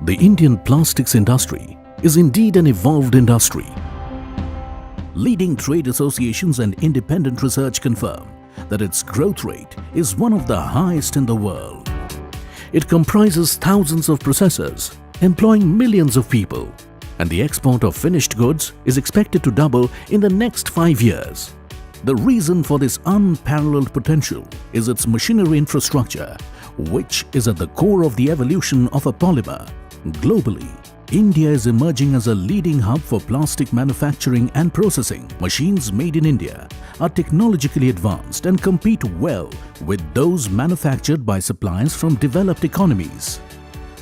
The Indian plastics industry is indeed an evolved industry. Leading trade associations and independent research confirm that its growth rate is one of the highest in the world. It comprises thousands of processors, employing millions of people, and the export of finished goods is expected to double in the next 5 years. The reason for this unparalleled potential is its machinery infrastructure, which is at the core of the evolution of a polymer. Globally, India is emerging as a leading hub for plastic manufacturing and processing. Machines made in India are technologically advanced and compete well with those manufactured by suppliers from developed economies.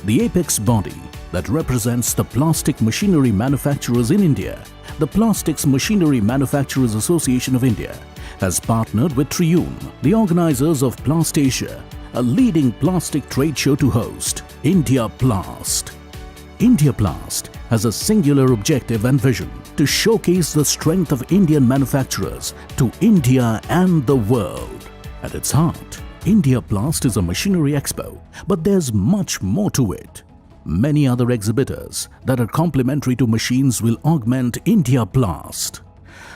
The apex body that represents the plastic machinery manufacturers in India, the Plastics Machinery Manufacturers Association of India, has partnered with Triune, the organizers of PLASTASIA, a leading plastic trade show, to host IndiaPlast. IndiaPlast has a singular objective and vision to showcase the strength of Indian manufacturers to India and the world. At its heart, IndiaPlast is a machinery expo, but there's much more to it. Many other exhibitors that are complementary to machines will augment IndiaPlast.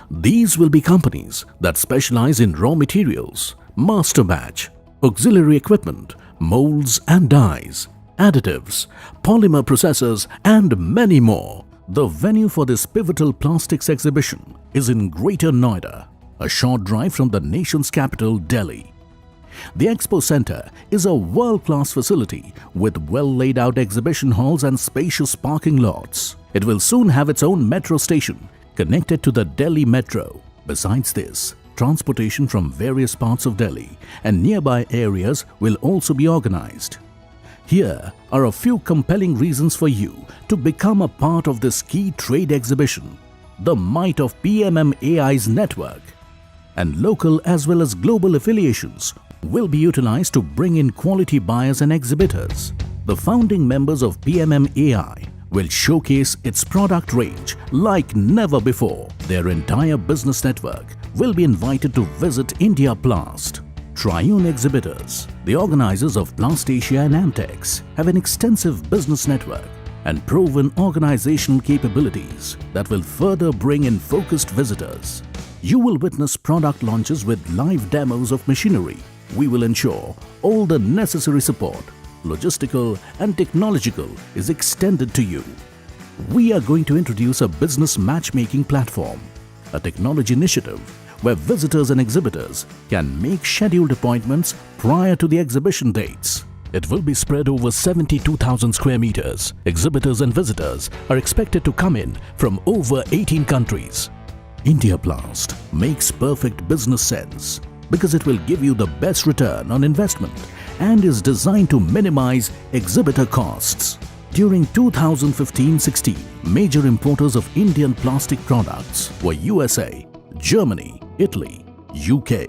These will be companies that specialize in raw materials, master batch, auxiliary equipment, molds and dies, additives, polymer processors and many more. The venue for this pivotal plastics exhibition is in Greater Noida, a short drive from the nation's capital, Delhi. The Expo Center is a world-class facility with well-laid-out exhibition halls and spacious parking lots. It will soon have its own metro station connected to the Delhi Metro. Besides this, transportation from various parts of Delhi and nearby areas will also be organized. Here are a few compelling reasons for you to become a part of this key trade exhibition. The might of PMMAI's network and local as well as global affiliations will be utilized to bring in quality buyers and exhibitors. The founding members of PMMAI will showcase its product range like never before. Their entire business network will be invited to visit IndiaPlast. Triune exhibitors, the organizers of PLASTASIA and Amtex, have an extensive business network and proven organizational capabilities that will further bring in focused visitors. You will witness product launches with live demos of machinery. We will ensure all the necessary support, logistical and technological, is extended to you. We are going to introduce a business matchmaking platform, a technology initiative where visitors and exhibitors can make scheduled appointments prior to the exhibition dates. It will be spread over 72,000 square meters. Exhibitors and visitors are expected to come in from over 18 countries. IndiaPlast makes perfect business sense because it will give you the best return on investment and is designed to minimize exhibitor costs. During 2015-16, major importers of Indian plastic products were USA, Germany, Italy, UK,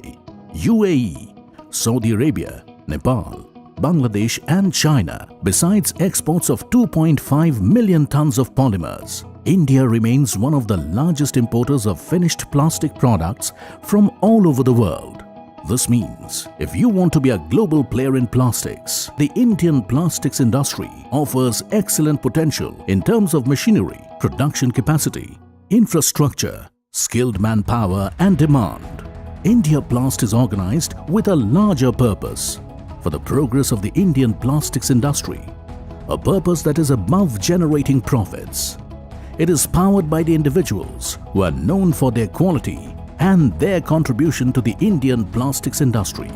UAE, Saudi Arabia, Nepal, Bangladesh and China. Besides exports of 2.5 million tons of polymers, India remains one of the largest importers of finished plastic products from all over the world. This means if you want to be a global player in plastics, the Indian plastics industry offers excellent potential in terms of machinery, production capacity, infrastructure, skilled manpower and demand. IndiaPlast is organized with a larger purpose for the progress of the Indian plastics industry, a purpose that is above generating profits. It is powered by the individuals who are known for their quality and their contribution to the Indian plastics industry.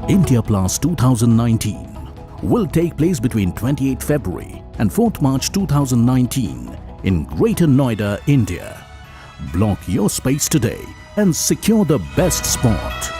IndiaPlast 2019 will take place between 28 February and 4th March 2019 in Greater Noida, India. Block your space today and secure the best spot.